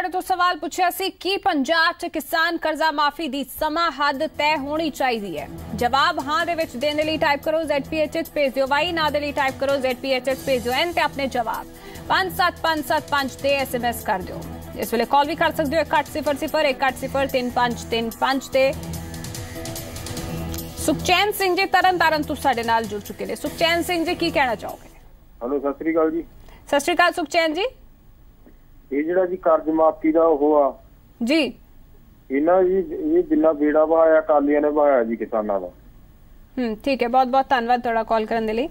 ਤੁਹਾਡੇ ਤੋਂ ਸਵਾਲ ਪੁੱਛਿਆ ਸੀ ਕਿ ਪੰਜਾਬ 'ਚ ਕਿਸਾਨ ਕਰਜ਼ਾ ਮਾਫੀ ਦੀ ਸਮਾਂ ਹੱਦ ਤੈਅ ਹੋਣੀ ਚਾਹੀਦੀ ਹੈ। ਜਵਾਬ ਹਾਂ ਦੇ ਵਿੱਚ ਦੇਣ ਦੇ ਲਈ ਟਾਈਪ ਕਰੋ ZPHH ਭੇਜ ਦਿਓ ਵਾਈ, ਨਾ ਦੇ ਲਈ ਟਾਈਪ ਕਰੋ ZPHH ਭੇਜ ਦਿਓ N ਤੇ ਆਪਣੇ ਜਵਾਬ 57575 ਤੇ SMS ਕਰ ਦਿਓ। ਇਸ ਵੇਲੇ ਕਾਲ ਵੀ ਕਰ ਸਕਦੇ ਹੋ 1800 18035335 ਤੇ। ਸੁਖਚੈਨ ਸਿੰਘ ਜੀ ਤਰਨਤਾਰਨ ਤੋਂ ਸਾਡੇ ਨਾਲ ਜੁੜ ਚੁੱਕੇ ਨੇ। ਸੁਖਚੈਨ ਸਿੰਘ ਜੀ ਕੀ ਕਹਿਣਾ ਚਾਹੋਗੇ? हेलो सत श्री अकाल जी। सत श्री अकाल सुखचैन जी। ये जिहड़ा जी कर्ज माफी दा ओह आ जी इन्हां जी ये जिन्ना बेड़ा बहाया अकालियां ने बहाया जी किसानां दा। ठीक है, बहुत बहुत धन्यवाद तुहाडा कॉल करन दे लई।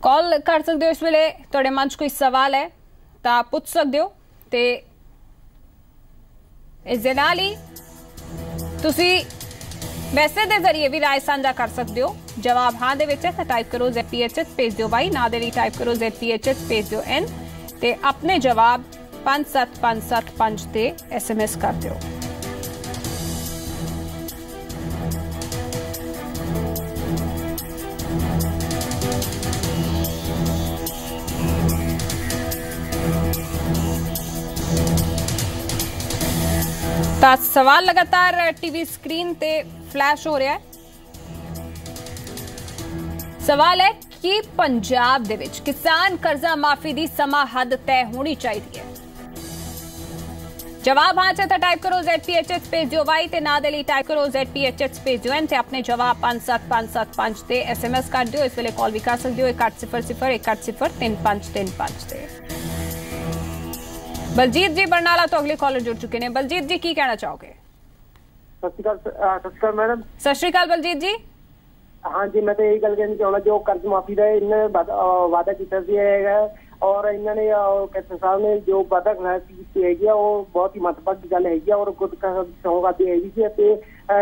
कॉल कर सकदे हो इस वेले तुहाडे मन च कोई सवाल है तां पुछ सकदे हो ते इस दे नाल ही तुसीं मैसेज के जरिए भी राय साझा कर सकते हो। जवाब हाँ दे विच है टाइप करो ZPHH भेज दो वाई, ना दे लई टाइप करो ZPHH भेज दो N ते अपने जवाब 57575 ते SMS कर दो। ਤਾਂ सवाल लगातार टीवी स्क्रीन ते फ्लैश हो रहा है। सवाल है कि पंजाब दे विच किसान कर्जा माफी दी समा हद तय होनी चाहिए है। जवाब हाँ च टाइप करो ZPHH भेज दियो वाई ते ना दे लई टाइप करो ZPHH भेज दियो N ते अपने जवाब 57575 ते SMS कर दियो। इस वेले कॉल भी कर सकते हो 1800 18035335 ते। बलजीत जी बरनाला तो अगले कॉलर जुड़ चुके हैं। बलजीत जी की कहना चाहोगे? सत श्री अकाल मैडम। सत श्री अकाल बलजीत जी। हाँ जी, मैं तो यही गल कहना चाहूँगा जो कर्ज माफी का इन्होंने वादा किया और इन्होंने कैप्टन साहब ने जो वादा की है वो बहुत ही महत्वपूर्ण गल है और खुद सौगाती है।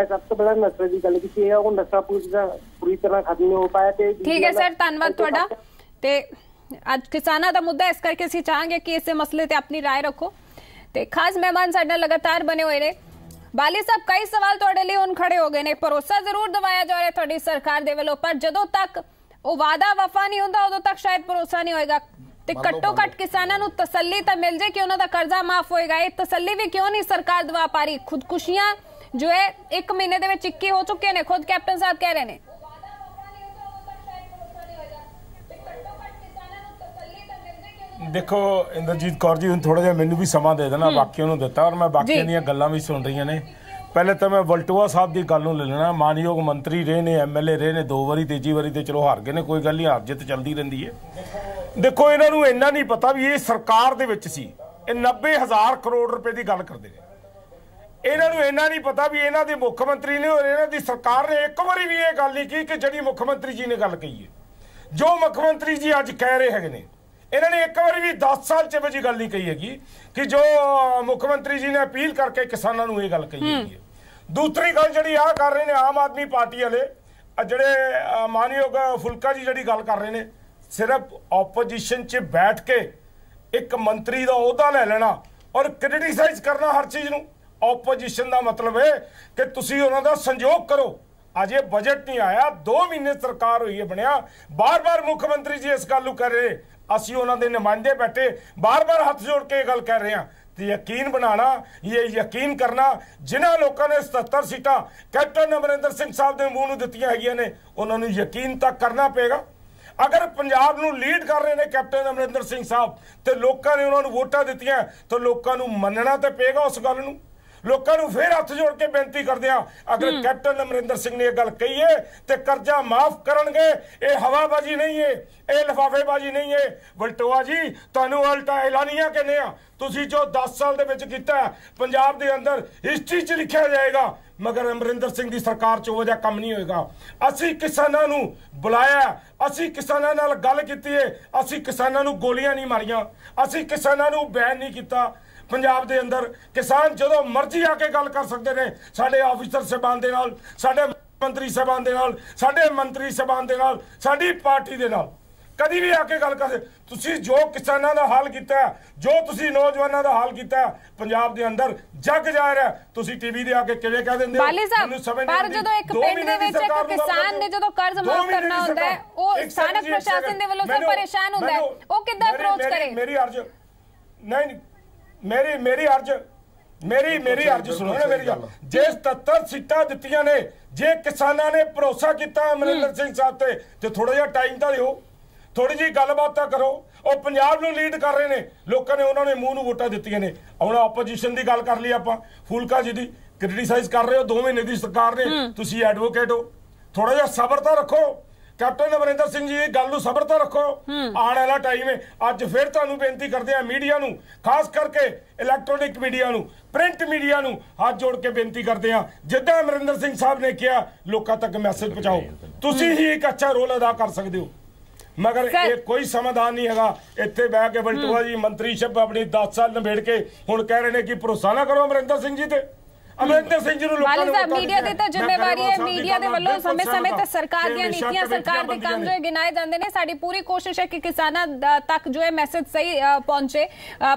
सब तो पहले नशे की गल की है वो नशा पूरी तरह खत्म नहीं हो पाया। ठीक है सर, धन्यवाद तुहाडा। ते ਅੱਜ ਕਿਸਾਨਾਂ ਦਾ ਮੁੱਦਾ ਇਸ ਕਰਕੇ ਅਸੀਂ ਚਾਹਾਂਗੇ ਕਿ ਇਸੇ ਮਸਲੇ ਤੇ ਆਪਣੀ ਰਾਏ ਰੱਖੋ ਤੇ ਖਾਸ ਮਹਿਮਾਨ ਸਾਡੇ ਨਾਲ ਲਗਾਤਾਰ ਬਣੇ ਹੋਏ ਨੇ। ਬਾਲੀ ਸਾਹਿਬ ਕਈ ਸਵਾਲ ਤੁਹਾਡੇ ਲਈ ਹੁਣ ਖੜੇ ਹੋ ਗਏ ਨੇ। ਭਰੋਸਾ ਜ਼ਰੂਰ ਦਿਵਾਇਆ ਜਾ ਰਿਹਾ ਤੁਹਾਡੀ ਸਰਕਾਰ ਦੇ ਵੱਲੋਂ, ਪਰ ਜਦੋਂ ਤੱਕ ਉਹ ਵਾਅਦਾ ਵਫਾ ਨਹੀਂ ਹੁੰਦਾ ਉਦੋਂ ਤੱਕ ਸ਼ਾਇਦ ਭਰੋਸਾ ਨਹੀਂ ਹੋਏਗਾ ਤੇ ਘੱਟੋ ਘੱਟ ਕਿਸਾਨਾਂ ਨੂੰ ਤਸੱਲੀ ਤਾਂ ਮਿਲ ਜੇ ਕਿ ਉਹਨਾਂ ਦਾ ਕਰਜ਼ਾ ਮਾਫ ਹੋਏਗਾ। ਇਹ ਤਸੱਲੀ ਵੀ ਕਿਉਂ ਨਹੀਂ ਸਰਕਾਰ ਦਵਾ ਪਾ ਰਹੀ? ਖੁਦਕੁਸ਼ੀਆਂ ਜੋ ਹੈ 1 ਮਹੀਨੇ ਦੇ ਵਿੱਚ 21 ਹੋ ਚੁੱਕੇ ਨੇ, ਖੁਦ ਕੈਪਟਨ ਸਾਹਿਬ ਕਹਿ ਰਹੇ ਨੇ। देखो इंद्रजीत कौर जी, थोड़ा जिहा मैनू भी समा दे देना, बाकियों नूं दिता और मैं बाकियों दीयां गल्लां भी सुन रही ने। पहले तो मैं वलटोआ साहब की गल नूं ले लेना। मानयोग मंत्री रहे ने, MLA रहे ने 2 वारी, तीजी वारी तो चलो हार गए ने, कोई गल नहीं, हार जित चलती रहिंदी है। देखो इन्हां नूं इन्ना नहीं पता भी ये सरकार दे विच सी 90,000 करोड़ रुपए की गल करदे ने। इन्हां नूं इन्ना नहीं पता भी इन्हां दे मुख मंत्री ने और इन्हां दी सरकार ने एक बारी भी ये गल नहीं की कि जिहड़ी मुख मंत्री जी ने गल कही है। जो मुख मंत्री जी अज कह रहे हैगे ने, इन्होंने एक बार भी 10 साल च वही गल नहीं कही हैगी कि जो मुख्यमंत्री जी ने अपील करके किसानों को यह गल कही है। दूसरी गल जी आ कर रहे हैं आम आदमी पार्टी वाले जड़े मानयोग फुलका जी जी गल कर रहे हैं, सिर्फ ओपोजिशन च बैठ के एक मंत्री का ओहदा ले लेना और क्रिटिसाइज करना हर चीज़ नूं। ओपोजिशन का मतलब है कि तुसीं उन्हां दा संयोग करो। अजे बजट नहीं आया, 2 महीने सरकार हुई है बनया, बार बार मुख्यमंत्री जी इस गल नूं कर रहे, ਅਸੀਂ ਉਹਨਾਂ ਦੇ ਨੁਮਾਇੰਦੇ ਬੈਠੇ ਬਾਰ-ਬਾਰ ਹੱਥ ਜੋੜ ਕੇ ਇਹ ਗੱਲ ਕਰ ਰਹੇ ਹਾਂ ਤੇ ਯਕੀਨ ਬਣਾਣਾ, ਇਹ ਯਕੀਨ ਕਰਨਾ ਜਿਨ੍ਹਾਂ ਲੋਕਾਂ ਨੇ 77 ਸੀਟਾਂ ਕੈਪਟਨ ਅਮਰਿੰਦਰ ਸਿੰਘ ਸਾਹਿਬ ਦੇ ਮੂੰਹ ਨੂੰ ਦਿੱਤੀਆਂ ਹੈਗੀਆਂ ਨੇ ਉਹਨਾਂ ਨੂੰ ਯਕੀਨ ਤਾਂ ਕਰਨਾ ਪਏਗਾ। ਅਗਰ ਪੰਜਾਬ ਨੂੰ ਲੀਡ ਕਰ ਰਹੇ ਨੇ ਕੈਪਟਨ ਅਮਰਿੰਦਰ ਸਿੰਘ ਸਾਹਿਬ ਤੇ ਲੋਕਾਂ ਨੇ ਉਹਨਾਂ ਨੂੰ ਵੋਟਾਂ ਦਿੱਤੀਆਂ ਤਾਂ ਲੋਕਾਂ ਨੂੰ ਮੰਨਣਾ ਤੇ ਪਏਗਾ ਉਸ ਗੱਲ ਨੂੰ। लोगों को फिर हथ जोड़ के बेनती करते हैं, अगर कैप्टन अमरिंदर सिंह ने यह गल कही है तो कर्जा माफ करनगे। ये हवाबाजी नहीं है, ये लिफाफेबाजी नहीं है। वलटोआ जी तुहानू उल्टा ऐलानिया कहने तुसी जो 10 साल दे विच कीता पंजाब दे अंदर हिस्ट्री च लिखा जाएगा, मगर अमरिंदर सिंह की सरकार च वो जिहा काम नहीं होएगा। असी किसानां नू बुलाया, असी किसानां नाल गल कीती है, असी किसानां नू गोलियां नहीं मारियां, असी किसानां नू बैन नहीं कीता। पंजाब दे अंदर किसान जो मर्जी आके गल कर सकते हैं, साडे ऑफिसर साहबान दे नाल, साडे मंत्री साहबान दे नाल, साडे मंत्री साहबान दे नाल, साडी पार्टी दे नाल कभी भी आके गल कर। तुसी जो किसानां दा हाल कीता, जो तुसी नौजवानां दा हाल कीता पंजाब दे अंदर जग जा रहा, तुसी टीवी दे आके किवें कह दिंदे हो? पर जदों एक पिंड दे विच एक किसान ने जदों कर्ज माफ करना हुंदा है, ओ स्थानक प्रशासन दे वल्लों सब परेशान हुंदा है, ओ किद्दां अप्रोच करे? मेरी अर्ज नहीं ਮੇਰੀ अर्ज सुनो ना मेरी गल। जे 77 सीटां दित्तियां ने, जे किसानां ने भरोसा किया अमरिंदर सिंह साहब ते थोड़ा जिहा टाइम तां दिओ, थोड़ी जी गलबात तां करो। और पंजाब नूं लीड कर रहे ने लोकां ने, उन्होंने मूँह नूं वोटां दित्तियां ने। हुण ओपोजिशन की गल कर ली आपां, फूलका जी दी क्रिटिसाइज कर रहे हो, 2 महीने की सरकार ने, तुसीं एडवोकेट हो, थोड़ा जिहा सबर तां रखो। कैप्टन अमरिंदर सिंह जी गल नूं सबर तां रखो, आने वाला टाइम है। अज फिर तुहानूं बेनती करदे आ मीडिया नूं, खास करके इलैक्ट्रॉनिक मीडिया नूं, प्रिंट मीडिया नूं हाथ जोड़ के बेनती करदे आ, जिद्दां अमरिंदर सिंह साहब ने कहा लोकां तक मैसेज पहुंचाओ। तुसीं ही एक अच्छा रोल अदा कर सकदे हो, मगर ये कोई समाधान नहीं हैगा। इत्थे बह के बलटोआ जी मंत्रीशिप अपनी 10 साल निबेड़ के हुण कह रहे ने कि भरोसा ना करो अमरिंदर सिंह जी ते। अमरिंदर सिंह जी मीडिया ਦੀ ਤਾਂ ਜ਼ਿੰਮੇਵਾਰੀ ਹੈ, ਮੀਡੀਆ ਦੇ ਵੱਲੋਂ ਸਮੇਂ-ਸਮੇਂ ਤੇ ਸਰਕਾਰ ਦੀਆਂ ਨੀਤੀਆਂ, ਸਰਕਾਰ ਦੇ ਕੰਮ ਜੋ ਗਿਣਾਏ ਜਾਂਦੇ ਨੇ। ਸਾਡੀ ਪੂਰੀ ਕੋਸ਼ਿਸ਼ ਹੈ ਕਿ ਕਿਸਾਨਾਂ ਤੱਕ ਜੋ ਹੈ ਮੈਸੇਜ ਸਹੀ ਪਹੁੰਚੇ।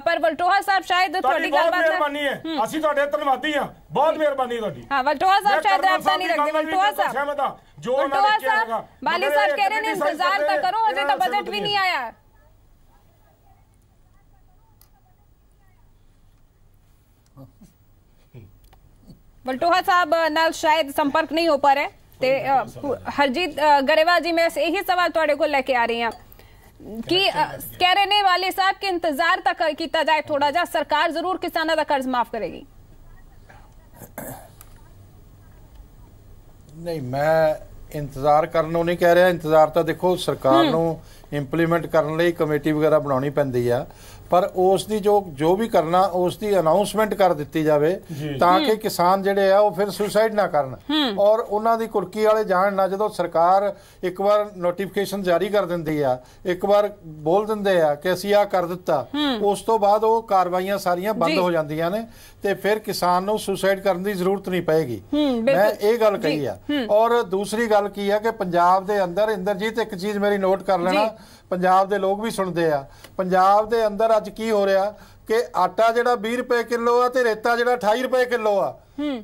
ਪਰ ਵਲਟੋਹਾ ਸਾਹਿਬ ਸ਼ਾਇਦ ਤੁਹਾਡੀ ਗੱਲਬਾਤ ਮਿਹਰਬਾਨੀ ਹੈ, ਅਸੀਂ ਤੁਹਾਡੇ ਧੰਨਵਾਦੀ ਹਾਂ, ਬਹੁਤ ਮਿਹਰਬਾਨੀ ਤੁਹਾਡੀ। ਹਾਂ, ਵਲਟੋਹਾ ਸਾਹਿਬ ਸ਼ਾਇਦ ਰਾਬਤਾ ਨਹੀਂ ਰੱਖਦੇ। ਵਲਟੋਹਾ ਸਾਹਿਬ ਜੋ ਵਲਟੋਹਾ ਸਾਹਿਬ ਬਾਲੀ ਸਾਹਿਬ ਕਹਿ ਰਹੇ ਨੇ ਇੰਤਜ਼ਾਰ ਤਾਂ ਕਰੋ, ਅਜੇ ਤਾਂ ਬਜਟ ਵੀ ਨਹੀਂ ਆਇਆ। वलटोहा साहब नाल शायद संपर्क नहीं हो पा रहा है। ते हरजीत गरेवाल जी मैं यही सवाल तुहाडे कोल लेके आ रही हां कि कह रहे ने वाले साहब के इंतजार तक किया जाए थोड़ा जा, सरकार जरूर किसानों का कर्ज माफ करेगी। नहीं, मैं इंतजार करनों नहीं कह रहा। इंतजार तो देखो सरकार नूं इंप्लीमेंट करने लई कमेटी वगैरह बनानी पैंदी आ, पर उसकी जो भी करना उसकी अनाउंसमेंट कर दी जाए ताकि किसान जिहड़े आ वो फिर सुसाइड ना करन और उन्हां दी कुर्की वाले जाण ना। जदों सरकार एक बार नोटिफिकेशन जारी कर दिंदी आ, एक बार बोल दिंदे आ कि असीं आ कर दित्ता, उस तो बाद वो कार्रवाइयां सारियां बंद हो जांदियां ने ते फिर किसान नूं सुसाइड करन दी जरूरत नहीं पेगी। मैं ये गल कही आ। और दूसरी गल की है कि पंजाब दे अंदर इंदरजीत एक चीज़ मेरी नोट कर लेना, पंजाब दे लोग भी सुनते आ। पंजाब दे अंदर अज की हो रहा कि आटा जिहड़ा 20 रुपए किलो आ ते रेता जिहड़ा 28 रुपए किलो आ।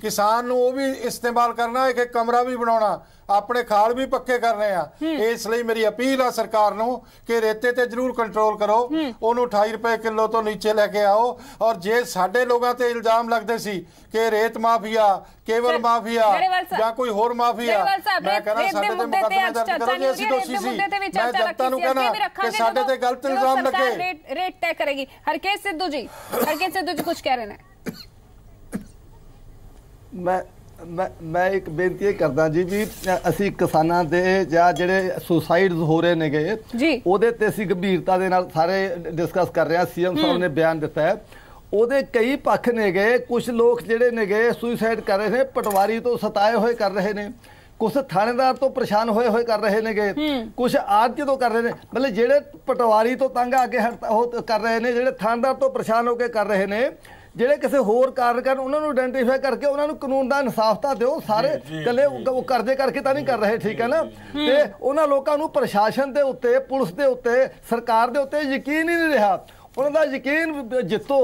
किसान नूं वो भी इस्तेमाल करना, एक कमरा भी बनाउणा, अपने खाल भी पक्के करने आ। इसलिए मेरी अपील आ सरकार नूं कि रेते ते जरूर कंट्रोल करो, उन्होंने 28 रुपए किलो तो नीचे लेके आओ। और जे साडे लोगों ते इल्जाम लगते सी कि रेत माफिया, केवल माफिया या कोई होर माफिया, मैं कहना साडे ते मुकदमे दर्ज करो जे असीं दोषी सी। मैं जनता नूं कहना कि साडे ते गलत इल्जाम लगे। रेट तय करेगी। हरकेश सिद्धू जी कुछ कह रहे हैं। मैं एक बेनती करदा जी भी असी किसानां दे ਜਾਂ ਜਿਹੜੇ ਸੁਸਾਈਡਸ ਹੋ ਰਹੇ ਨੇਗੇ ਉਹਦੇ ਤੇ ਅਸੀਂ ਗੰਭੀਰਤਾ ਦੇ ਨਾਲ ਸਾਰੇ ਡਿਸਕਸ ਕਰ ਰਹੇ ਹਾਂ। ਸੀਐਮ ਸਾਹਿਬ ਨੇ ਬਿਆਨ ਦਿੱਤਾ ਹੈ, ਉਹਦੇ ਕਈ ਪੱਖ ਨੇਗੇ। ਕੁਝ ਲੋਕ ਜਿਹੜੇ ਨੇਗੇ ਸੁਸਾਈਡ ਕਰ ਰਹੇ ਨੇ, ਪਟਵਾਰੀ ਤੋਂ ਸਤਾਏ ਹੋਏ ਕਰ ਰਹੇ ਨੇ, ਕੁਝ ਥਾਣੇਦਾਰ ਤੋਂ ਪਰੇਸ਼ਾਨ ਹੋਏ ਕਰ ਰਹੇ ਨੇਗੇ, ਕੁਝ ਆੜ੍ਹਤੀ ਤੋਂ ਕਰ ਰਹੇ ਨੇ। ਮਤਲਬ ਜਿਹੜੇ ਪਟਵਾਰੀ ਤੋਂ ਤੰਗ ਆ ਕੇ ਉਹ ਕਰ ਰਹੇ ਨੇ, ਜਿਹੜੇ ਥਾਣੇਦਾਰ ਤੋਂ ਪਰੇਸ਼ਾਨ ਹੋ ਕੇ ਕਰ ਰਹੇ ਨੇ, ਜਿਹੜੇ ਕਿਸੇ ਹੋਰ ਕਾਰਨ ਕਰਨ ਉਹਨਾਂ ਨੂੰ ਆਇਡੈਂਟੀਫਾਈ ਕਰਕੇ ਉਹਨਾਂ ਨੂੰ ਕਾਨੂੰਨ ਦਾ ਇਨਸਾਫ ਤਾਂ ਦਿਓ। ਸਾਰੇ ਇਕੱਲੇ ਉਹ ਕਰਜ਼ੇ ਕਰਕੇ ਤਾਂ ਨਹੀਂ ਕਰ ਰਹੇ, ਠੀਕ ਹੈ ਨਾ। ਤੇ ਉਹਨਾਂ ਲੋਕਾਂ ਨੂੰ ਪ੍ਰਸ਼ਾਸਨ ਦੇ ਉੱਤੇ, ਪੁਲਿਸ ਦੇ ਉੱਤੇ, ਸਰਕਾਰ ਦੇ ਉੱਤੇ ਯਕੀਨ ਹੀ ਨਹੀਂ ਰਿਹਾ। ਉਹਨਾਂ ਦਾ ਯਕੀਨ ਜਿੱਤੋ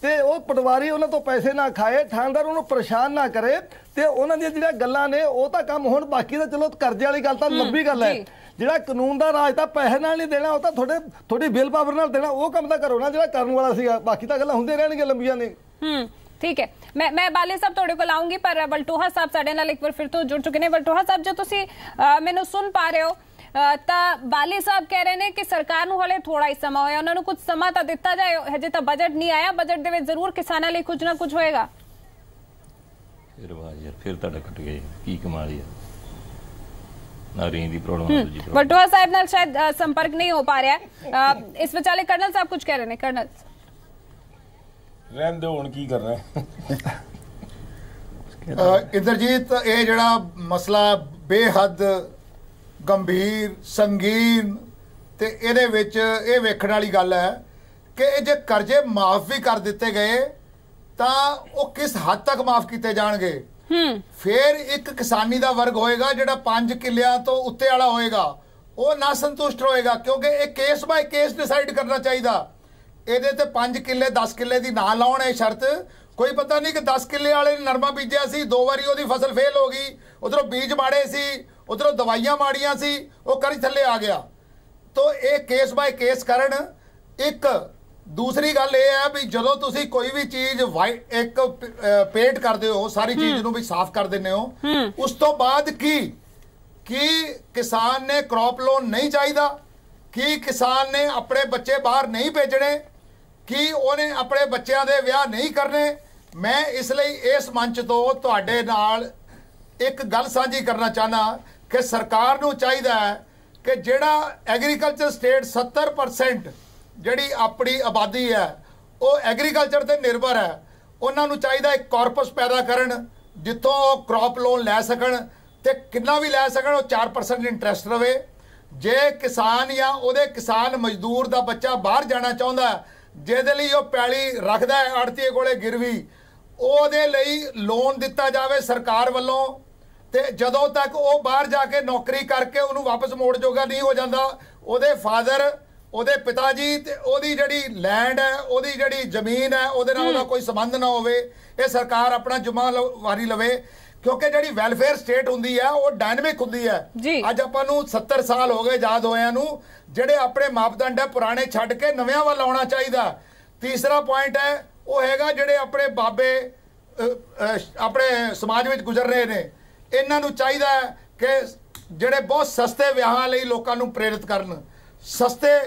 ਤੇ ਉਹ ਪਟਵਾਰੀ ਉਹਨਾਂ ਤੋਂ ਪੈਸੇ ਨਾ ਖਾਏ, ਥਾਣੇਦਾਰ ਉਹਨੂੰ ਪਰੇਸ਼ਾਨ ਨਾ ਕਰੇ ਤੇ ਉਹਨਾਂ ਦੀਆਂ ਜਿਹੜੀਆਂ ਗੱਲਾਂ ਨੇ ਉਹ ਤਾਂ ਕੰਮ ਹੋਣ। ਬਾਕੀ ਤਾਂ ਚਲੋ ਕਰਜ਼ੇ ਵਾਲੀ ਗੱਲ ਤਾਂ ਲੰਬੀ ਗੱਲ ਹੈ। ਜਿਹੜਾ ਕਾਨੂੰਨ ਦਾ ਰਾਜ ਤਾਂ ਪੈਸੇ ਨਾਲ ਨਹੀਂ ਦੇਣਾ, ਉਹ ਤਾਂ ਤੁਹਾਡੀ ਬਿਲ ਪਾਵਰ ਨਾਲ ਦੇਣਾ। ਉਹ ਕੰਮ ਤਾਂ ਕਰੋ ਨਾ ਜਿਹੜਾ ਕਰਨ ਵਾਲਾ ਸੀਗਾ। ਬਾਕੀ ਤਾਂ ਗੱਲਾਂ ਹੁੰਦੀਆਂ ਰਹਿਣਗੀਆਂ ਲੰਬੀਆਂ ਨੇ। ठीक है, मैं बाली साहब थोड़े को लाऊंगी, पर वलटोहा साहब साडे नाल एक बार फिर तो जुड़ चुके हैं। वलटोहा साहब जो तुसी मैनू सुन पा रहे हो ਤਾਂ ਬਾਲੀ ਸਾਹਿਬ ਕਹਿ ਰਹੇ ਨੇ ਕਿ ਸਰਕਾਰ ਨੂੰ ਹਲੇ ਥੋੜਾ ਹੀ ਸਮਾਂ ਹੋਇਆ, ਉਹਨਾਂ ਨੂੰ ਕੁਝ ਸਮਾਂ ਤਾਂ ਦਿੱਤਾ ਜਾਏ। ਹਜੇ ਤਾਂ ਬਜਟ ਨਹੀਂ ਆਇਆ, ਬਜਟ ਦੇ ਵਿੱਚ ਜ਼ਰੂਰ ਕਿਸਾਨਾਂ ਲਈ ਕੁਝ ਨਾ ਕੁਝ ਹੋਏਗਾ। ਫਿਰ ਵਾਹ ਯਾਰ, ਫਿਰ ਤੁਹਾਡਾ ਕੱਟ ਗਏ, ਕੀ ਕਮਾਲ ਯਾਰ। ਨਾ ਰੇਂਜ ਦੀ ਪ੍ਰੋਬਲਮ ਹੈ ਜੀ। ਵਲਟੋਹਾ ਸਾਹਿਬ ਨਾਲ ਸ਼ਾਇਦ ਸੰਪਰਕ ਨਹੀਂ ਹੋ ਪਾ ਰਿਹਾ। ਇਸ ਵਿਚਾਲੇ ਕਰਨਲ ਸਾਹਿਬ ਕੁਝ ਕਹਿ ਰਹੇ ਨੇ। ਕਰਨਲ ਰਹਿਣ ਦਿਓ, ਹੁਣ ਕੀ ਕਰਨਾ। ਇੰਦਰਜੀਤ, ਇਹ ਜਿਹੜਾ ਮਸਲਾ ਬੇਹੱਦ ਗੰਭੀਰ, ਸੰਗੀਨ ਤੇ ਇਹਦੇ ਵਿੱਚ ਇਹ ਵੇਖਣ ਵਾਲੀ ਗੱਲ ਹੈ ਕਿ ਇਹ ਜੇ ਕਰਜ਼ੇ ਮਾਫ ਵੀ ਕਰ ਦਿੱਤੇ ਗਏ ਤਾਂ ਉਹ ਕਿਸ ਹੱਦ ਤੱਕ ਮਾਫ ਕੀਤੇ ਜਾਣਗੇ। ਫਿਰ ਇੱਕ ਕਿਸਾਨੀ ਦਾ ਵਰਗ ਹੋਏਗਾ ਜਿਹੜਾ 5 ਕਿੱਲਿਆਂ ਤੋਂ ਉੱਤੇ ਵਾਲਾ ਹੋਏਗਾ, ਉਹ ਨਾ ਸੰਤੁਸ਼ਟ ਹੋਏਗਾ, ਕਿਉਂਕਿ ਇਹ ਕੇਸ ਬਾਈ ਕੇਸ ਡਿਸਾਈਡ ਕਰਨਾ ਚਾਹੀਦਾ। ਇਹਦੇ ਤੇ 5 ਕਿੱਲੇ 10 ਕਿੱਲੇ ਦੀ ਨਾ ਲਾਉਣ ਇਹ ਸ਼ਰਤ। ਕੋਈ ਪਤਾ ਨਹੀਂ ਕਿ 10 ਕਿੱਲੇ ਵਾਲੇ ਨੇ ਨਰਮਾ ਬੀਜਿਆ ਸੀ, 2 ਵਾਰੀ ਉਹਦੀ ਫਸਲ ਫੇਲ ਹੋ ਗਈ, ਉਧਰੋਂ ਬੀਜ ਮਾੜੇ ਸੀ, ਉਧਰੋਂ ਦਵਾਈਆਂ ਮਾੜੀਆਂ ਸੀ, ਉਹ ਕਰਜ਼ ਥੱਲੇ ਆ ਗਿਆ। ਤੋ ਇਹ ਕੇਸ ਬਾਈ ਕੇਸ ਕਰਨ। ਇੱਕ ਦੂਸਰੀ ਗੱਲ ਇਹ ਹੈ ਵੀ ਜਦੋਂ ਤੁਸੀਂ ਕੋਈ ਵੀ ਚੀਜ਼ ਇੱਕ ਪੇਂਟ ਕਰਦੇ ਹੋ, ਸਾਰੀ ਚੀਜ਼ ਨੂੰ ਵੀ ਸਾਫ਼ ਕਰ ਦਿੰਦੇ ਹੋ, ਉਸ ਤੋਂ ਬਾਅਦ ਕੀ ਕਿਸਾਨ ਨੇ ਕ੍ਰੌਪ ਲੋਨ ਨਹੀਂ ਚਾਹੀਦਾ, ਕੀ ਕਿਸਾਨ ਨੇ ਆਪਣੇ ਬੱਚੇ ਬਾਹਰ ਨਹੀਂ ਭੇਜਣੇ, ਕੀ ਉਹਨੇ ਆਪਣੇ ਬੱਚਿਆਂ ਦੇ ਵਿਆਹ ਨਹੀਂ ਕਰਨੇ। ਮੈਂ ਇਸ ਲਈ ਇਸ ਮੰਚ ਤੋਂ ਤੁਹਾਡੇ ਨਾਲ ਇੱਕ ਗੱਲ ਸਾਂਝੀ ਕਰਨਾ ਚਾਹਨਾ ਕਿ ਸਰਕਾਰ ਨੂੰ ਚਾਹੀਦਾ ਹੈ ਕਿ ਜਿਹੜਾ ਐਗਰੀਕਲਚਰ ਸਟੇਟ 70% ਜਿਹੜੀ ਆਪਣੀ ਆਬਾਦੀ ਹੈ ਉਹ ਐਗਰੀਕਲਚਰ ਤੇ ਨਿਰਭਰ ਹੈ, ਉਹਨਾਂ ਨੂੰ ਚਾਹੀਦਾ ਇੱਕ ਕਾਰਪਸ ਪੈਦਾ ਕਰਨ ਜਿੱਥੋਂ ਉਹ ਕ੍ਰੌਪ ਲੋਨ ਲੈ ਸਕਣ ਤੇ ਕਿੰਨਾ ਵੀ ਲੈ ਸਕਣ, ਉਹ 4% ਇੰਟਰਸਟ ਰਵੇ। ਜੇ ਕਿਸਾਨ ਜਾਂ ਉਹਦੇ ਕਿਸਾਨ ਮਜ਼ਦੂਰ ਦਾ ਬੱਚਾ ਬਾਹਰ ਜਾਣਾ ਚਾਹੁੰਦਾ, ਜਿਹਦੇ ਲਈ ਉਹ ਪੈਲੀ ਰੱਖਦਾ ਹੈ ਆੜਤੀਏ ਕੋਲੇ ਗਿਰਵੀ, ਉਹਦੇ ਲਈ ਲੋਨ ਦਿੱਤਾ ਜਾਵੇ ਸਰਕਾਰ ਵੱਲੋਂ। ਤੇ ਜਦੋਂ ਤੱਕ ਉਹ ਬਾਹਰ ਜਾ ਕੇ ਨੌਕਰੀ ਕਰਕੇ ਉਹਨੂੰ ਵਾਪਸ ਮੋੜ ਜੋਗਾ ਨਹੀਂ ਹੋ ਜਾਂਦਾ, ਉਹਦੇ ਫਾਦਰ, ਉਹਦੇ ਪਿਤਾ ਜੀ ਤੇ ਉਹਦੀ ਜਿਹੜੀ ਲੈਂਡ ਹੈ, ਉਹਦੀ ਜਿਹੜੀ ਜ਼ਮੀਨ ਹੈ, ਉਹਦੇ ਨਾਲ ਉਹਦਾ ਕੋਈ ਸੰਬੰਧ ਨਾ ਹੋਵੇ, ਇਹ ਸਰਕਾਰ ਆਪਣਾ ਜ਼ਿੰਮੇਵਾਰੀ ਲਵੇ। ਕਿਉਂਕਿ ਜਿਹੜੀ ਵੈਲਫੇਅਰ ਸਟੇਟ ਹੁੰਦੀ ਹੈ ਉਹ ਡਾਇਨਾਮਿਕ ਹੁੰਦੀ ਹੈ। ਅੱਜ ਆਪਾਂ ਨੂੰ 70 ਸਾਲ ਹੋ ਗਏ ਆਜ਼ਾਦ ਹੋਇਆਂ ਨੂੰ, ਜਿਹੜੇ ਆਪਣੇ ਮਾਪਦੰਡ ਹੈ ਪੁਰਾਣੇ ਛੱਡ ਕੇ ਨਵਿਆਂ ਵੱਲ ਆਉਣਾ ਚਾਹੀਦਾ। ਤੀਸਰਾ ਪੁਆਇੰਟ ਹੈ ਉਹ ਹੈਗਾ ਜਿਹੜੇ ਆਪਣੇ ਬਾਬੇ ਆਪਣੇ ਸਮਾਜ ਵਿੱਚ ਗੁਜ਼ਰ ਰਹੇ ਨੇ, ਇਹਨਾਂ ਨੂੰ ਚਾਹੀਦਾ ਹੈ ਕਿ ਜਿਹੜੇ ਬਹੁਤ ਸਸਤੇ ਵਿਆਹਾਂ ਲਈ ਲੋਕਾਂ ਨੂੰ ਪ੍ਰੇਰਿਤ ਕਰਨ, ਸਸਤੇ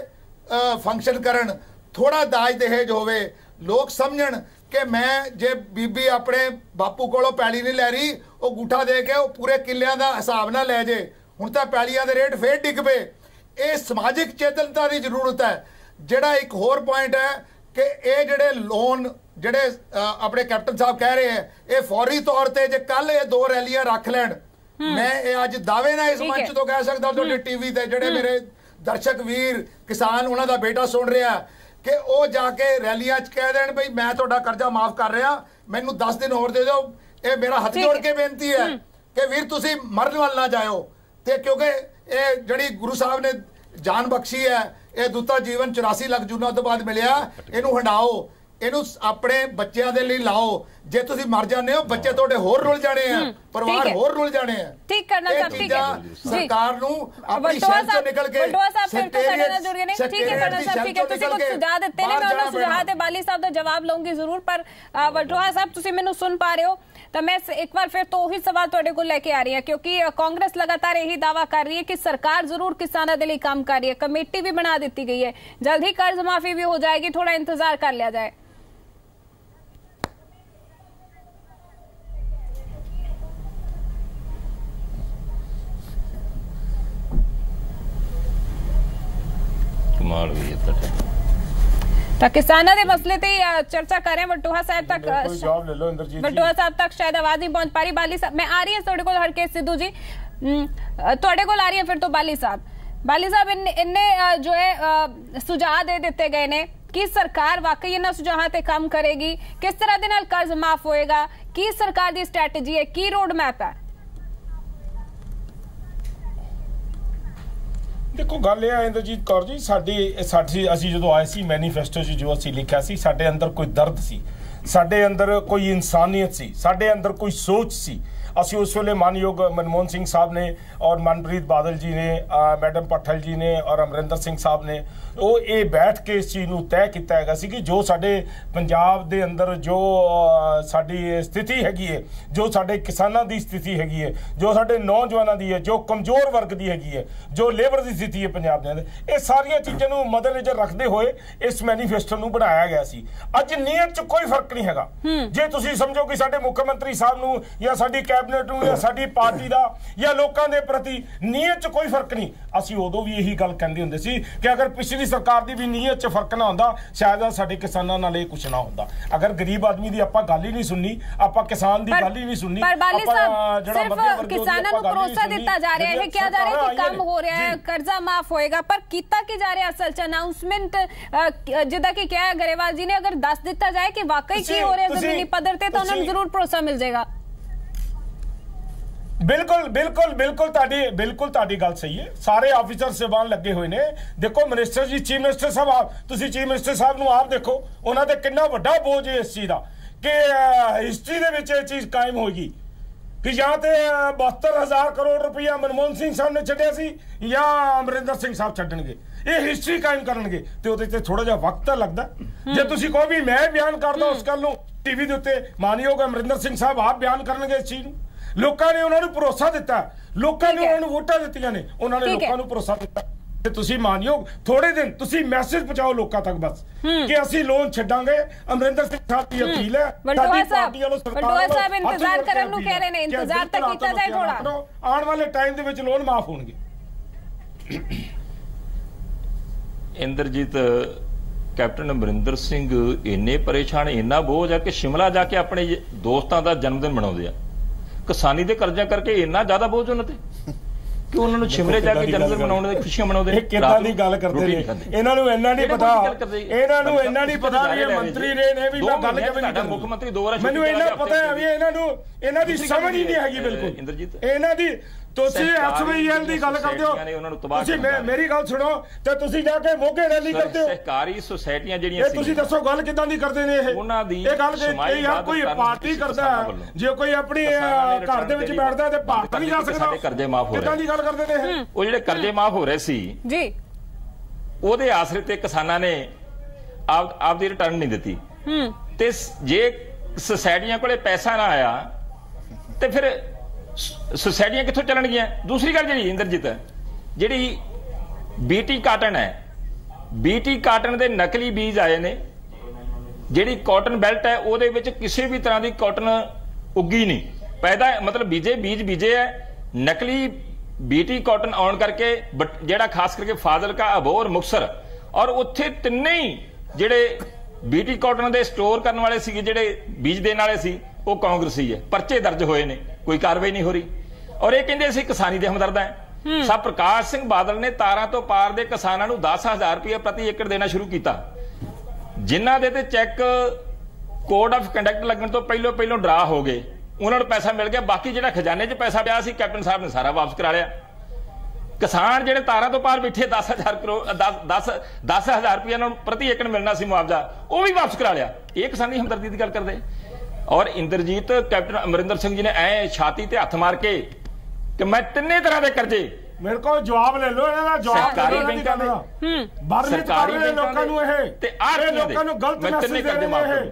ਫੰਕਸ਼ਨ ਕਰਨ, ਥੋੜਾ ਦਾਜ ਦਹੇਜ ਹੋਵੇ, ਲੋਕ ਸਮਝਣ ਕਿ ਮੈਂ ਜੇ ਬੀਬੀ ਆਪਣੇ ਬਾਪੂ ਕੋਲੋਂ ਪੈਲੀ ਨਹੀਂ ਲੈ ਰਹੀ, ਉਹ ਗੂਠਾ ਦੇ ਕੇ ਉਹ ਪੂਰੇ ਕਿੱਲਿਆਂ ਦਾ ਹਿਸਾਬ ਨਾਲ ਲੈ ਜੇ। ਹੁਣ ਤਾਂ ਪੈਲੀਆਂ ਦੇ ਰੇਟ ਫੇਰ ਡਿੱਗ ਪਏ। ਇਹ ਸਮਾਜਿਕ ਚੇਤਨਤਾ ਦੀ ਜ਼ਰੂਰਤ ਹੈ। ਜਿਹੜਾ ਇੱਕ ਹੋਰ ਪੁਆਇੰਟ ਹੈ ਕਿ ਇਹ ਜਿਹੜੇ ਲੋਨ ਜਿਹੜੇ ਆਪਣੇ ਕੈਪਟਨ ਸਾਹਿਬ ਕਹਿ ਰਹੇ ਹੈ, ਇਹ ਫੌਰੀ ਤੌਰ ਤੇ ਜੇ ਕੱਲ ਇਹ 2 ਰੈਲੀਆਂ ਰੱਖ ਲੈਣ, ਮੈਂ ਇਹ ਅੱਜ ਦਾਅਵੇ ਨਾਲ ਇਸ ਮੰਚ ਤੋਂ ਕਹਿ ਸਕਦਾ ਤੁਹਾਡੇ ਟੀਵੀ ਤੇ ਜਿਹੜੇ ਮੇਰੇ ਦਰਸ਼ਕ ਵੀਰ ਕਿਸਾਨ ਉਹਨਾਂ ਦਾ ਬੇਟਾ ਸੁਣ ਰਿਹਾ ਕਿ ਉਹ ਜਾ ਕੇ ਰੈਲੀਆਂ 'ਚ ਕਹਿ ਦੇਣ ਬਈ ਮੈਂ ਤੁਹਾਡਾ ਕਰਜ਼ਾ ਮਾਫ ਕਰ ਰਿਹਾ, ਮੈਨੂੰ 10 ਦਿਨ ਹੋਰ ਦੇ ਦਿਓ। ਇਹ ਮੇਰਾ ਹੱਥ ਜੋੜ ਕੇ ਬੇਨਤੀ ਹੈ ਕਿ ਵੀਰ ਤੁਸੀਂ ਮਰਨ ਵੱਲ ਨਾ ਜਾਇਓ। ਤੇ ਕਿਉਂਕਿ ਇਹ ਜਿਹੜੀ ਗੁਰੂ ਸਾਹਿਬ ਨੇ ਜਾਨ ਬਖਸ਼ੀ ਹੈ, ਇਹ ਦੁੱਤਾ ਜੀਵਨ 84 ਲੱਖ ਜੂਨਾਂ ਤੋਂ ਬਾਅਦ ਮਿਲਿਆ, ਇਹਨੂੰ ਹੰਡਾਓ, ਇਹਨੂੰ ਆਪਣੇ ਬੱਚਿਆਂ ਦੇ ਲਈ ਲਾਓ। ਜੇ ਤੁਸੀਂ ਮਰ ਜਾਂਦੇ ਹੋ, ਬੱਚੇ ਤੁਹਾਡੇ ਹੋਰ ਰੁਲ ਜਾਣੇ ਆ, ਪਰਿਵਾਰ ਹੋਰ ਰੁਲ ਜਾਣੇ ਆ। ਠੀਕ ਕਰਨਾ ਸਭ ਠੀਕ ਹੈ। ਸਰਕਾਰ ਨੂੰ ਆਪਣੀ ਸ਼ਹਿਰ ਤੋਂ ਨਿਕਲ ਕੇ ਵਲਟੋਆ ਸਾਹਿਬ ਫਿਰ ਤੋਂ ਸਾਡੇ ਨਾਲ ਜੁੜ ਗਏ ਨੇ। ਠੀਕ ਹੈ ਕਰਨਾ ਸਭ ਠੀਕ ਹੈ। ਤੁਸੀਂ ਕੁਝ ਸੁਝਾਅ ਦਿੱਤੇ ਨੇ, ਮੈਂ ਉਹਨਾਂ ਸੁਝਾਅ ਤੇ ਬਾਲੀ ਸਾਹਿਬ ਦਾ ਜਵਾਬ ਲਵਾਂਗੀ ਜ਼ਰੂਰ। ਪਰ ਵਲਟੋਆ ਸਾਹਿਬ ਤੁਸੀਂ ਮੈਨੂੰ ਸੁਣ ਪਾ ਰਹੇ ਹੋ ਤਾਂ ਮੈਂ ਇੱਕ ਵਾਰ ਫਿਰ ਤੋਂ ਉਹੀ ਸਵਾਲ ਤੁਹਾਡੇ ਕੋਲ ਲੈ ਕੇ ਆ ਰਹੀ ਹਾਂ, ਕਿਉਂਕਿ ਕਾਂਗਰਸ ਲਗਾਤਾਰ ਇਹੀ ਦਾਵਾ ਕਰ ਰਹੀ ਹੈ ਕਿ ਸਰਕਾਰ ਜ਼ਰੂਰ ਕਿਸਾਨਾਂ ਦੇ ਲਈ ਕੰਮ ਕਰ ਰਹੀ ਹੈ, ਕਮੇਟੀ ਵੀ ਬਣਾ ਦਿੱਤੀ ਗਈ ਹੈ, जल्द ही कर्ज माफी भी हो जाएगी, थोड़ा इंतजार कर लिया जाए। कमाल हुई है ਤਾਂ ਕਿਸਾਨਾਂ ਦੇ ਮਸਲੇ ਤੇ ਚਰਚਾ ਕਰ ਰਹੇ ਵਟੋਹਾ ਸਾਹਿਬ ਤੱਕ। ਜਵਾਬ ਲੈ ਲਓ ਇੰਦਰਜੀਤ ਜੀ। ਵਟੋਹਾ ਸਾਹਿਬ ਤੱਕ ਸ਼ਾਇਦ ਆਵਾਜ਼ ਨਹੀਂ ਪਹੁੰਚ ਪਾ ਰਹੀ। ਬਾਲੀ ਸਾਹਿਬ ਮੈਂ ਆ ਰਹੀ ਹਾਂ ਤੁਹਾਡੇ ਕੋਲ, ਹਰਕੇਸ਼ ਸਿੱਧੂ ਜੀ ਤੁਹਾਡੇ ਕੋਲ ਆ ਰਹੀ ਹੈ ਫਿਰ ਤੋਂ। ਬਾਲੀ ਸਾਹਿਬ ਇੰਨੇ ਜੋ ਹੈ ਸੁਝਾਅ ਦੇ ਦਿੱਤੇ ਗਏ ਨੇ ਕਿ ਸਰਕਾਰ ਵਾਕਈ ਇਹਨਾਂ ਸੁਝਾਵਾਂ ਤੇ ਕੰਮ ਕਰੇਗੀ, ਕਿਸ ਤਰ੍ਹਾਂ ਦੇ ਨਾਲ ਕਰਜ਼ ਮਾਫ ਹੋਏਗਾ, ਕੀ ਸਰਕਾਰ ਦੀ ਸਟ੍ਰੈਟਜੀ ਹੈ, ਕੀ ਰੋਡ ਮੈਪ ਹੈ? देखो गल यह है इंद्रजीत कौर जी, ਅਸੀਂ ਜਦੋਂ ਆਏ ਸੀ ਮੈਨੀਫੈਸਟੋ 'ਚ ਜੋ ਅਸੀਂ ਲਿਖਿਆ ਸੀ, ਸਾਡੇ ਅੰਦਰ ਕੋਈ ਦਰਦ ਸੀ, ਸਾਡੇ ਅੰਦਰ ਕੋਈ ਇਨਸਾਨੀਅਤ ਸੀ, ਸਾਡੇ ਅੰਦਰ ਕੋਈ ਸੋਚ ਸੀ। ਅਸੀਂ ਉਸ ਵੇਲੇ ਮਾਨਯੋਗ ਮਨਮੋਹਨ ਸਿੰਘ ਸਾਹਿਬ ਨੇ ਔਰ ਮਨਪ੍ਰੀਤ ਬਾਦਲ ਜੀ ਨੇ, ਮੈਡਮ ਪੱਠਲ ਜੀ ਨੇ ਔਰ ਅਮਰਿੰਦਰ ਸਿੰਘ ਸਾਹਿਬ ਨੇ ਉਹ ਇਹ ਬੈਠ ਕੇ ਇਸ ਚੀਜ਼ ਨੂੰ ਤੈਅ ਕੀਤਾ ਹੈਗਾ ਸੀ ਕਿ ਜੋ ਸਾਡੇ ਪੰਜਾਬ ਦੇ ਅੰਦਰ ਜੋ ਸਾਡੀ ਸਥਿਤੀ ਹੈਗੀ ਹੈ, ਜੋ ਸਾਡੇ ਕਿਸਾਨਾਂ ਦੀ ਸਥਿਤੀ ਹੈਗੀ ਹੈ, ਜੋ ਸਾਡੇ ਨੌਜਵਾਨਾਂ ਦੀ ਹੈ, ਜੋ ਕਮਜ਼ੋਰ ਵਰਗ ਦੀ ਹੈਗੀ ਹੈ, ਜੋ ਲੇਬਰ ਦੀ ਸਥਿਤੀ ਹੈ ਪੰਜਾਬ ਦੇ ਅੰਦਰ, ਇਹ ਸਾਰੀਆਂ ਚੀਜ਼ਾਂ ਨੂੰ ਮੱਦੇਨਜ਼ਰ ਰੱਖਦੇ ਹੋਏ ਇਸ ਮੈਨੀਫੈਸਟੋ ਨੂੰ ਬਣਾਇਆ ਗਿਆ ਸੀ। ਅੱਜ ਨੀਅਤ 'ਚ ਕੋਈ ਫਰਕ ਨਹੀਂ ਹੈਗਾ। ਜੇ ਤੁਸੀਂ ਸਮਝੋ ਕਿ ਸਾਡੇ ਮੁੱਖ ਮੰਤਰੀ ਸਾਹਿਬ ਨੂੰ ਜਾਂ ਸਾਡੀ ਕੈਬਨਿਟ ਨੂੰ ਜਾਂ ਸਾਡੀ ਪਾਰਟੀ ਦਾ ਜਾਂ ਲੋਕਾਂ ਦੇ ਪ੍ਰਤੀ ਨੀਅਤ 'ਚ ਕੋਈ ਫਰਕ ਨਹੀਂ, ਅਸੀਂ ਉਦੋਂ ਵੀ ਇਹੀ ਗੱਲ ਕਹਿੰਦੇ ਹੁੰਦੇ ਸੀ ਕਿ ਅਗਰ ਪਿਛਲੀ ਸਰਕਾਰ ਦੀ ਵੀ ਨੀਅਤ 'ਚ ਫਰਕ ਨਾ ਹੁੰਦਾ, ਸ਼ਾਇਦ ਸਾਡੇ ਕਿਸਾਨਾਂ ਨਾਲ ਇਹ ਕੁਛ ਨਾ ਹੁੰਦਾ। ਅਗਰ ਗਰੀਬ ਆਦਮੀ ਦੀ ਆਪਾਂ ਗੱਲ ਹੀ ਨਹੀਂ ਸੁਣਨੀ, ਆਪਾਂ ਕਿਸਾਨ ਦੀ ਗੱਲ ਹੀ ਨਹੀਂ ਸੁਣਨੀ, ਸਿਰਫ ਕਿਸਾਨਾਂ ਨੂੰ ਭਰੋਸਾ ਦਿੱਤਾ ਜਾ ਰਿਹਾ ਹੈ, ਕਿਹਾ ਜਾ ਰਿਹਾ ਕਿ ਕੰਮ ਹੋ ਰਿਹਾ ਹੈ, ਕਰਜ਼ਾ ਮਾਫ ਹੋਏਗਾ, ਪਰ ਕੀਤਾ ਕੀ ਜਾ ਰਿਹਾ ਅਸਲ 'ਚ ਅਨਾਉਂਸਮੈਂਟ ਜਿੱਦਾਂ ਕਿ ਕਿਹਾ ਗਰੇਵਾਲ ਜੀ ਨੇ, ਅਗਰ ਦੱਸ ਦਿੱਤਾ ਜਾਏ ਕਿ ਵਾਕਈ ਕੀ ਹੋ ਰਿਹਾ ਜ਼ਮੀਨੀ ਪੱਧਰ ਤੇ ਤਾਂ ਉਹਨਾਂ ਨੂੰ ਜ਼ਰੂਰ ਭਰੋਸਾ ਮਿਲ ਜਾਏਗਾ। ਬਿਲਕੁਲ ਤੁਹਾਡੀ ਗੱਲ ਸਹੀ ਹੈ। ਸਾਰੇ ਆਫੀਸਰ ਸਾਹਿਬਾਨ ਲੱਗੇ ਹੋਏ ਨੇ। ਦੇਖੋ ਮਿਨਿਸਟਰ ਜੀ, ਚੀਫ ਮਿਨਿਸਟਰ ਸਾਹਿਬ, ਤੁਸੀਂ ਚੀਫ ਮਿਨਿਸਟਰ ਸਾਹਿਬ ਨੂੰ ਆਪ ਦੇਖੋ, ਉਹਨਾਂ ਤੇ ਕਿੰਨਾ ਵੱਡਾ ਬੋਝ ਹੈ ਇਸ ਚੀਜ਼ ਦਾ ਕਿ ਹਿਸਟਰੀ ਦੇ ਵਿੱਚ ਇਹ ਚੀਜ਼ ਕਾਇਮ ਹੋਏਗੀ। ਕਿ ਜਾਂ ਤੇ 72,000 ਕਰੋੜ ਰੁਪਇਆ ਮਨਮੋਹਨ ਸਿੰਘ ਸਾਹਿਬ ਨੇ ਛੱਡਿਆ ਸੀ ਜਾਂ ਅਮਰਿੰਦਰ ਸਿੰਘ ਸਾਹਿਬ ਛੱਡਣਗੇ। ਇਹ ਹਿਸਟਰੀ ਕਾਇਮ ਕਰਨਗੇ ਤੇ ਉਹਦੇ ਤੇ ਥੋੜਾ ਜਿਹਾ ਵਕਤ ਤਾਂ ਲੱਗਦਾ। ਜੇ ਤੁਸੀਂ ਕਹੋ ਵੀ ਮੈਂ ਬਿਆਨ ਕਰਦਾ ਉਸ ਗੱਲ ਨੂੰ ਟੀਵੀ ਦੇ ਉੱਤੇ, ਮਾਨਯੋਗ ਅਮਰਿੰਦਰ ਸਿੰਘ ਸਾਹਿਬ ਆਪ ਬਿਆਨ ਕਰਨਗੇ ਇਸ ਚੀਜ਼ ਨੂੰ। ਲੋਕਾਂ ਨੇ ਉਹਨਾਂ ਨੂੰ ਭਰੋਸਾ ਦਿੱਤਾ, ਲੋਕਾਂ ਨੇ ਉਹਨਾਂ ਨੂੰ ਵੋਟਾਂ ਦਿੱਤੀਆਂ ਨੇ, ਉਹਨਾਂ ਨੇ ਲੋਕਾਂ ਨੂੰ ਭਰੋਸਾ ਦਿੱਤਾ ਤੇ ਤੁਸੀਂ ਮਾਨਯੋਗ ਥੋੜੇ ਦਿਨ ਤੁਸੀਂ ਮੈਸੇਜ ਪਹੁੰਚਾਓ ਲੋਕਾਂ ਤੱਕ ਬਸ ਕਿ ਅਸੀਂ ਲੋਨ ਛੱਡਾਂਗੇ। ਅਮਰਿੰਦਰ ਸਿੰਘ ਸਾਹਿਬ ਦੀ ਅਪੀਲ ਹੈ, ਵਲਟੋਆ ਸਾਹਿਬ ਇੰਤਜ਼ਾਰ ਕਰਨ ਨੂੰ ਕਹਿ ਰਹੇ ਨੇ, ਇੰਤਜ਼ਾਰ ਤਾਂ ਕੀਤਾ ਜਾਏ ਥੋੜਾ। ਆਉਣ ਵਾਲੇ ਟਾਈਮ ਦੇ ਵਿੱਚ ਲੋਨ ਮਾਫ ਹੋਣਗੇ। ਇੰਦਰਜੀਤ, ਕੈਪਟਨ ਅਮਰਿੰਦਰ ਸਿੰਘ ਇੰਨੇ ਪਰੇਸ਼ਾਨ, ਇੰਨਾ ਬੋਝ ਆ ਕਿ ਸ਼ਿਮਲਾ ਜਾ ਕੇ ਆਪਣੇ ਦੋਸਤਾਂ ਦਾ ਜਨਮ ਦਿਨ ਮਨਾਉਂਦੇ ਆ। ਕਿਸਾਨੀ ਦੇ ਕਰਜ਼ਿਆਂ ਕਰਕੇ ਇੰਨਾ ਜ਼ਿਆਦਾ ਬੋਝ ਉਹਨਾਂ ਤੇ ਕਿ ਉਹਨਾਂ ਨੂੰ ਸ਼ਿਮਲੇ ਜਾ ਕੇ ਜਨਮ ਦਿਨ ਮਨਾਉਣ ਦੀ ਖੁਸ਼ੀਆਂ ਮਨਾਉਂਦੇ ਨੇ। ਕਿੱਦਾਂ ਦੀ ਗੱਲ ਕਰਦੇ ਨੇ, ਇਹਨਾਂ ਨੂੰ ਇੰਨਾ ਨਹੀਂ ਪਤਾ, ਇਹਨਾਂ ਨੂੰ ਇੰਨਾ ਨਹੀਂ ਪਤਾ ਵੀ ਇਹ ਮੰਤਰੀ ਰਹੇ ਨੇ ਵੀ ਮੈਂ ਗੱਲ ਕਿਵੇਂ ਨਹੀਂ ਮੁੱਖ ਮੰਤਰੀ ਦੋ ਵਾਰ ਮੈਨੂੰ ਇੰਨਾ ਪਤਾ ਹੈ ਵੀ ਇਹਨਾਂ ਦੀ ਸਮਝ ਹੀ ਨਹੀਂ ਹੈਗੀ ਬਿਲਕੁਲ ਇੰਦਰਜੀਤ। ਇਹਨਾਂ ਦੀ ਤੁਸੀਂ ਐਸਵੀਐਲ ਦੀ ਗੱਲ ਕਰਦੇ ਹੋ, ਤੁਸੀਂ ਮੇਰੀ ਗੱਲ ਸੁਣੋ ਤੇ ਤੁਸੀਂ ਜਾ ਕੇ ਮੋਗੇ ਰੈਲੀ ਕਰਦੇ ਹੋ। ਸਹਿਕਾਰੀ ਸੁਸਾਇਟੀਆਂ ਜਿਹੜੀਆਂ ਸੀ, ਤੁਸੀਂ ਦੱਸੋ ਗੱਲ ਕਿੱਦਾਂ ਦੀ ਕਰਦੇ ਨੇ ਇਹ ਉਹਨਾਂ ਦੀ ਇਹ ਗੱਲ ਕਿ ਯਾਰ ਕੋਈ ਪਾਰਟੀ ਕਰਦਾ ਜੇ ਕੋਈ ਆਪਣੀ ਘਰ ਦੇ ਵਿੱਚ ਬੈਠਦਾ ਤੇ ਭਾਰਤ ਨਹੀਂ ਜਾ ਸਕਦਾ। ਸਾਡੇ ਕਰਜ਼ੇ ਮਾਫ ਹੋ ਰਹੇ, ਕਿੱਦਾਂ ਦੀ ਗੱਲ ਕਰਦੇ ਨੇ ਇਹ? ਉਹ ਜਿਹੜੇ ਕਰਜ਼ੇ ਮਾਫ ਹੋ ਰਹੇ ਸੀ ਜੀ, ਉਹਦੇ ਆਸਰੇ ਤੇ ਕਿਸਾਨਾਂ ਨੇ ਆਪਦੀ ਰਿਟਰਨ ਨਹੀਂ ਦਿੱਤੀ ਤੇ ਜੇ ਸੁਸਾਇਟੀਆਂ ਕੋਲੇ ਪੈਸਾ ਨਾ ਆਇਆ ਤੇ ਫਿਰ ਸੁਸਾਇਟੀਆਂ ਕਿੱਥੋਂ ਚੱਲਣਗੀਆਂ? ਦੂਸਰੀ ਗੱਲ ਜਿਹੜੀ ਇੰਦਰਜੀਤ, ਜਿਹੜੀ BT ਕਾਟਨ ਹੈ, BT ਕਾਟਨ ਦੇ ਨਕਲੀ ਬੀਜ ਆਏ ਨੇ। ਜਿਹੜੀ ਕਾਟਨ ਬੈਲਟ ਹੈ ਉਹਦੇ ਵਿੱਚ ਕਿਸੇ ਵੀ ਤਰ੍ਹਾਂ ਦੀ ਕਾਟਨ ਉੱਗੀ ਨਹੀਂ, ਪੈਦਾ ਮਤਲਬ ਬੀਜ ਬੀਜੇ ਹੈ। ਨਕਲੀ BT ਕਾਟਨ ਆਉਣ ਕਰਕੇ ਜਿਹੜਾ ਖਾਸ ਕਰਕੇ ਫਾਜ਼ਿਲਕਾ, ਅਬੋਹਰ, ਮੁਕਤਸਰ ਔਰ ਉੱਥੇ ਤਿੰਨੇ ਹੀ ਜਿਹੜੇ BT ਕਾਟਨ ਦੇ ਸਟੋਰ ਕਰਨ ਵਾਲੇ ਸੀਗੇ, ਜਿਹੜੇ ਬੀਜ ਦੇਣ ਵਾਲੇ ਸੀ, ਉਹ ਕਾਂਗਰਸੀ ਹੈ। ਪਰਚੇ ਦਰਜ ਹੋਏ ਨੇ, ਕੋਈ ਕਾਰਵਾਈ ਨਹੀਂ ਹੋ ਰਹੀ। ਔਰ ਇਹ ਕਹਿੰਦੇ ਅਸੀਂ ਕਿਸਾਨੀ ਦੇ ਹਮਦਰਦ ਹਾਂ। ਸਭ ਪ੍ਰਕਾਸ਼ ਸਿੰਘ ਬਾਦਲ ਨੇ ਤਾਰਾਂ ਤੋਂ ਪਾਰ ਦੇ ਕਿਸਾਨਾਂ ਨੂੰ 10,000 ਰੁਪਏ ਪ੍ਰਤੀ ਏਕੜ ਦੇਣਾ ਸ਼ੁਰੂ ਕੀਤਾ, ਜਿਨ੍ਹਾਂ ਦੇ ਤੇ ਚੈੱਕ ਕੋਡ ਆਫ ਕੰਡਕਟ ਲੱਗਣ ਤੋਂ ਪਹਿਲੋਂ ਡਰਾ ਹੋ ਗਏ। ਉਹਨਾਂ ਨੂੰ ਪੈਸਾ ਮਿਲ ਗਿਆ, ਬਾਕੀ ਜਿਹੜਾ ਖਜ਼ਾਨੇ 'ਚ ਪੈਸਾ ਪਿਆ ਸੀ ਕੈਪਟਨ ਸਾਹਿਬ ਨੇ ਸਾਰਾ ਵਾਪਸ ਕਰਾ ਲਿਆ। ਕਿਸਾਨ ਜਿਹੜੇ ਤਾਰਾਂ ਤੋਂ ਪਾਰ ਬੈਠੇ 10,000 ਰੁਪਏ ਨੂੰ ਪ੍ਰਤੀ ਏਕੜ ਮਿਲਣਾ ਸੀ ਮੁਆਵਜ਼ਾ, ਉਹ ਵੀ ਵਾਪਸ ਕਰਾ ਲਿਆ। ਇਹ ਕਿਸਾਨੀ ਹਮਦਰਦੀ ਦੀ ਗੱਲ ਕਰਦੇ। ਔਰ ਇੰਦਰਜੀਤ, ਕੈਪਟਨ ਅਮਰਿੰਦਰ ਸਿੰਘ ਜੀ ਨੇ ਐ ਛਾਤੀ ਤੇ ਹੱਥ ਮਾਰ ਕੇ ਕਿ ਮੈਂ ਤਿੰਨੇ ਤਰ੍ਹਾਂ ਦੇ ਕਰਜ਼ੇ, ਮੇਰੇ ਕੋਲ ਜਵਾਬ ਲੈ ਲਓ ਇਹਨਾਂ ਦਾ, ਜਵਾਬ ਸਰਕਾਰੀ ਬੈਂਕਾਂ ਦੇ, ਸਰਕਾਰੀ ਲੋਕਾਂ ਨੂੰ ਇਹ ਤੇ ਆਹ ਲੋਕਾਂ ਨੂੰ ਗਲਤ ਮੈਸੇਜ ਦੇ ਰਹੇ ਨੇ।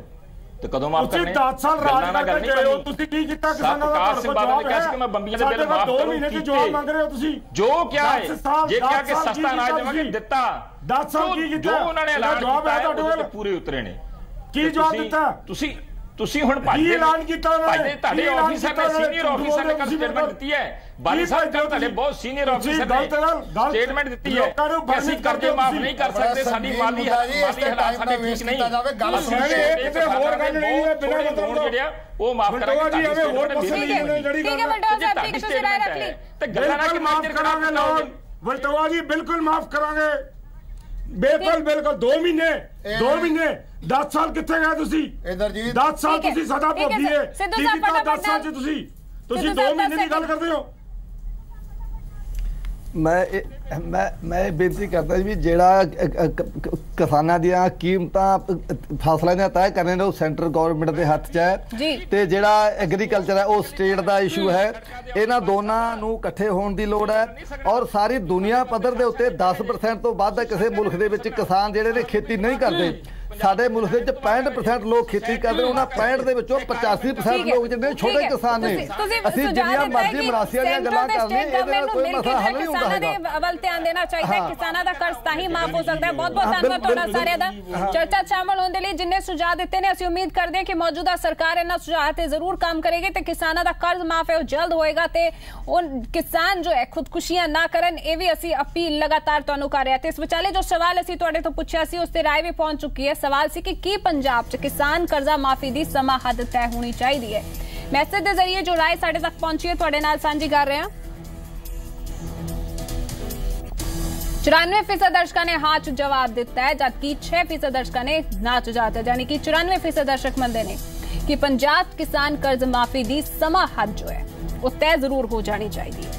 ਤੇ ਕਦੋਂ ਮਾਫ ਕਰਨੇ? ਤੁਸੀਂ 10 ਸਾਲ ਰਾਜ ਕਰਕੇ ਗਏ ਹੋ, ਤੁਸੀਂ ਕੀ ਕੀਤਾ ਕਿਸਾਨਾਂ ਦਾ? ਪ੍ਰਕਾਸ਼ ਸਿੰਘ ਬਾਦਲ ਨੇ ਕਿਹਾ ਸੀ ਕਿ ਮੈਂ ਬੰਬੀਆਂ ਦੇ ਬਿੱਲ ਮਾਫ ਕਰੂੰ, ਜਵਾਬ ਮੰਗ ਰਹੇ ਹੋ ਤੁਸੀਂ। ਜੋ ਕਿਹਾ ਹੈ, ਜੇ ਕਿਹਾ ਕਿ ਸਸਤਾ ਅਨਾਜ ਦੇਵਾਂਗੇ, ਦਿੱਤਾ। 10 ਸਾਲ ਕੀ ਕੀਤਾ? ਜੋ ਉਹਨਾਂ ਨੇ ਐਲਾਨ ਕੀਤਾ ਉਹਦੇ ਪੂਰੇ ਉਤਰੇ ਨੇ। ਕੀ ਜਵਾਬ ਦਿੱਤਾ ਤੁਸੀਂ ਹੁਣ ਭਾਜੀ ਐਲਾਨ ਕੀਤਾ ਤੁਹਾਡੇ ਆਫੀਸਰ ਨੇ, ਸੀਨੀਅਰ ਆਫੀਸਰ ਨੇ ਸਟੇਟਮੈਂਟ ਦਿੱਤੀ ਹੈ। ਬਾਲੀ ਸਾਹਿਬ ਤੁਹਾਡੇ ਬਹੁਤ ਸੀਨੀਅਰ ਆਫੀਸਰ ਨੇ ਸਟੇਟਮੈਂਟ ਦਿੱਤੀ ਹੈ ਕਿ ਅਸੀਂ ਕਰਜ਼ੇ ਮਾਫ ਨਹੀਂ ਕਰ ਸਕਦੇ, ਸਾਡੀ ਮਾਲੀ ਹਾਲਾਤ ਸਾਡੇ ਠੀਕ ਨਹੀਂ। ਕਿਤੇ ਹੋਰ ਗੱਲ ਨਹੀਂ ਹੈ, ਬਿਨਾਂ ਮਤਲਬ ਜਿਹੜਿਆ ਉਹ ਮਾਫ ਕਰਾਂਗੇ। ਹੋਰ ਮਸਲੇ ਜਿਹੜੀ ਗੱਲ ਹੈ ਤੇ ਗੱਲਾਂ ਨਾਲ ਮਾਫ ਕਰਾਂਗੇ ਲੋਨ। ਵਲਟੋਆ ਜੀ ਬਿਲਕੁਲ ਮਾਫ ਕਰਾਂਗੇ, ਬਿਲਕੁਲ 2 ਮਹੀਨੇ 10 ਸਾਲ ਕਿੱਥੇ ਗਏ ਤੁਸੀਂ? 10 ਸਾਲ ਤੁਸੀਂ ਸਦਾ ਭੋਗੀ ਹੈ। ਕੀ ਕੀਤਾ 10 ਸਾਲ ਚ ਤੁਸੀਂ 2 ਮਹੀਨੇ ਦੀ ਗੱਲ ਕਰਦੇ ਹੋ? ਮੈਂ ਬੇਨਤੀ ਕਰਦਾ ਜੀ ਵੀ ਜਿਹੜਾ ਕਿਸਾਨਾਂ ਦੀਆਂ ਕੀਮਤਾਂ ਫਸਲਾਂ ਦੀਆਂ ਤੈਅ ਕਰਨੇ ਨੇ ਉਹ ਸੈਂਟਰ ਗਵਰਨਮੈਂਟ ਦੇ ਹੱਥ 'ਚ ਹੈ ਤੇ ਜਿਹੜਾ ਐਗਰੀਕਲਚਰ ਹੈ ਉਹ ਸਟੇਟ ਦਾ ਇਸ਼ੂ ਹੈ। ਇਹਨਾਂ ਦੋਨਾਂ ਨੂੰ ਇਕੱਠੇ ਹੋਣ ਦੀ ਲੋੜ ਹੈ। ਔਰ ਸਾਰੀ ਦੁਨੀਆ ਪੱਧਰ ਦੇ ਉੱਤੇ 10% ਤੋਂ ਵੱਧ ਕਿਸੇ ਮੁਲਕ ਦੇ ਵਿੱਚ ਕਿਸਾਨ ਜਿਹੜੇ ਨੇ ਖੇਤੀ ਨਹੀਂ ਕਰਦੇ। ਸਾਡੇ ਮੁਲਕ ਦੇ ਵਿੱਚ 65% ਲੋਕ ਖੇਤੀ ਕਰਦੇ, ਉਹਨਾਂ 65 ਦੇ ਵਿੱਚੋਂ 85% ਲੋਕ ਜਿਹੜੇ ਛੋਟੇ ਕਿਸਾਨ ਨੇ। ਅਸੀਂ ਜਿੰਨੀਆਂ ਮਰਜ਼ੀ ਮਰਾਸੀਆਂ ਦੀਆਂ ਗੱਲਾਂ ਕਰਨੀ, ਇਹਦੇ ਨਾਲ ਕੋਈ ਮਸਲਾ ਹੱਲ ਨਹੀਂ ਹੁੰਦਾ ਹੈਗਾ। ਵੱਲ ਧਿਆਨ ਦੇਣਾ ਚਾਹੀਦਾ ਹੈ। ਕਿਸਾਨਾਂ ਦਾ ਕਰਜ਼ ਤਾਂ ਹੀ ਮਾਫ ਹੋ ਸਕਦਾ ਹੈ। ਬਹੁਤ ਧੰਨਵਾਦ ਤੁਹਾਡਾ ਸਾਰਿਆਂ ਦਾ ਚਰਚਾ ਸ਼ਾਮਲ ਹੋਣ ਦੇ ਲਈ। ਜਿੰਨੇ ਸੁਝਾਅ ਦਿੱਤੇ ਨੇ ਅਸੀਂ ਉਮੀਦ ਕਰਦੇ ਹਾਂ ਕਿ ਮੌਜੂਦਾ ਸਰਕਾਰ ਇਹਨਾਂ ਸੁਝਾਅ ਤੇ ਜ਼ਰੂਰ ਕੰਮ ਕਰੇਗੀ ਤੇ ਕਿਸਾਨਾਂ ਦਾ ਕਰਜ਼ ਮਾਫ ਹੈ ਉਹ ਜਲਦ ਹੋਏਗਾ ਤੇ ਉਹ ਕਿਸਾਨ ਜੋ ਹੈ ਖੁਦਕੁਸ਼ੀਆਂ ਨਾ ਕਰਨ, ਇਹ ਵੀ ਅਸੀਂ ਅਪੀਲ ਲਗਾਤਾਰ ਤੁਹਾਨੂੰ ਕਰ ਰਹੇ ਹਾਂ। ਤੇ ਇਸ ਵਿਚਾਲੇ ਜੋ ਸਵਾਲ ਅਸੀਂ ਤੁਹਾਡੇ ਤੋਂ ਪੁੱਛਿਆ ਸੀ ਉਸ ਤੇ ਰਾਏ ਵੀ ਪਹੁੰਚ ਚੁੱਕੀ ਹੈ। ਸਵਾਲ ਸੀ ਕਿ ਕੀ ਪੰਜਾਬ 'ਚ ਕਿਸਾਨ ਕਰਜ਼ਾ ਮਾਫੀ ਦੀ ਸਮਾਂ ਹੱਦ ਤੈਅ ਹੋਣੀ ਚਾਹੀਦੀ ਹੈ। ਮੈਸੇਜ ਦੇ ਜ਼ਰੀਏ ਜੋ ਰਾਏ ਸਾਡੇ ਤੱਕ ਪਹੁੰਚੀ ਹੈ ਤੁਹਾਡੇ ਨਾਲ ਸਾਂਝੀ ਕਰ ਰਹੇ ਹਾਂ। 94% ਦਰਸ਼ਕਾਂ ਨੇ ਹਾਂ 'ਚ ਜਵਾਬ ਦਿੱਤਾ ਹੈ, ਜਦਕਿ 6% ਦਰਸ਼ਕਾਂ ਨੇ ਨਾ 'ਚ ਜਵਾਬ ਦਿੱਤਾ। यानी कि 94% ਦਰਸ਼ਕ ਮੰਨਦੇ ਨੇ ਕਿ ਪੰਜਾਬ ਕਿਸਾਨ ਕਰਜ਼ ਮਾਫੀ ਦੀ ਸਮਾਂ ਹੱਦ ਜੋ ਹੈ ਉਹ ਤੈਅ ਜ਼ਰੂਰ ਹੋ ਜਾਣੀ ਚਾਹੀਦੀ ਹੈ।